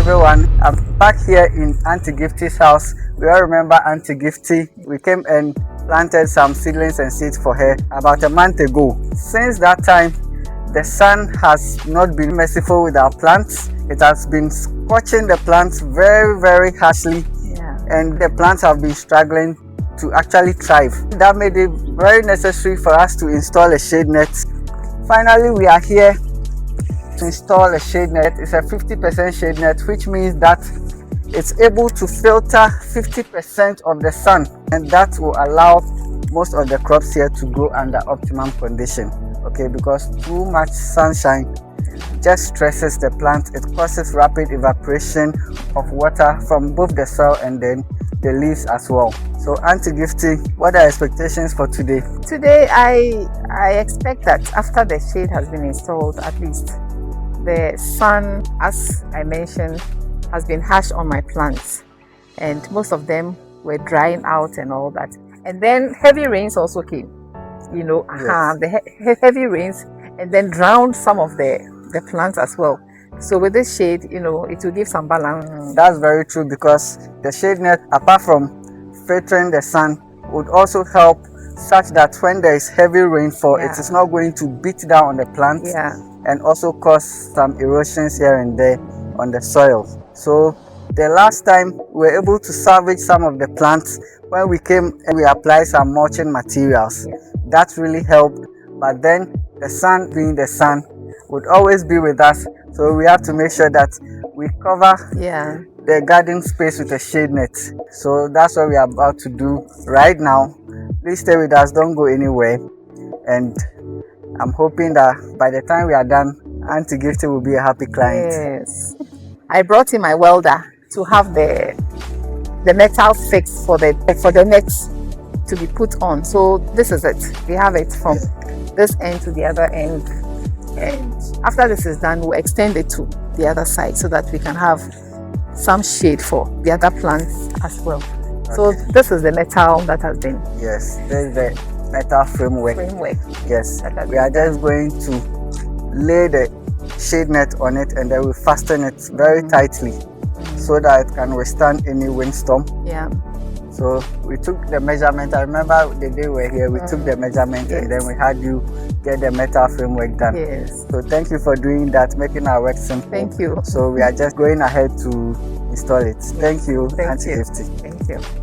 everyone. I'm back here in Auntie Gifty's house. We all remember Auntie Gifty. We came and planted some seedlings and seeds for her about a month ago. Since that time, the sun has not been merciful with our plants. It has been scorching the plants very, very harshly, and the plants have been struggling to actually thrive. That made it very necessary for us to install a shade net. Finally, we are here to install a shade net. It's a 50% shade net, which means that it's able to filter 50% of the sun, and that will allow most of the crops here to grow under optimum condition. Okay, because too much sunshine just stresses the plant. It causes rapid evaporation of water from both the soil and then the leaves as well. So Auntie Gifty, what are expectations for today? Today I expect that after the shade has been installed, at least the sun, as I mentioned, has been harsh on my plants, and most of them were drying out and all that. And then heavy rains also came, the heavy rains, and then drowned some of the plants as well. So with this shade, it will give some balance. That's very true, because the shade net, apart from filtering the sun, would also help such that when there is heavy rainfall, it is not going to beat down on the plants and also cause some erosions here and there on the soil. So the last time we were able to salvage some of the plants when we came and we applied some mulching materials. That really helped, but then the sun, being the sun, would always be with us. So we have to make sure that we cover the garden space with a shade net. So that's what we are about to do right now. Please stay with us, don't go anywhere. And I'm hoping that by the time we are done, Auntie Gifty will be a happy client. Yes. I brought in my welder to have the metal fixed for the nets to be put on. So this is it. We have it from this end to the other end. And after this is done, we'll extend it to the other side so that we can have some shade for the other plants as well. Okay. So this is the metal that has been. Yes, this is the metal framework. Yes, we are just going to lay the shade net on it, and then we fasten it very tightly so that it can withstand any windstorm. So we took the measurement. I remember the day we were here, we took the measurement and then we had you get the metal framework done. So thank you for doing that, making our work simple. Thank you. So we are just going ahead to install it. Thank you, Auntie Gifty. Thank you.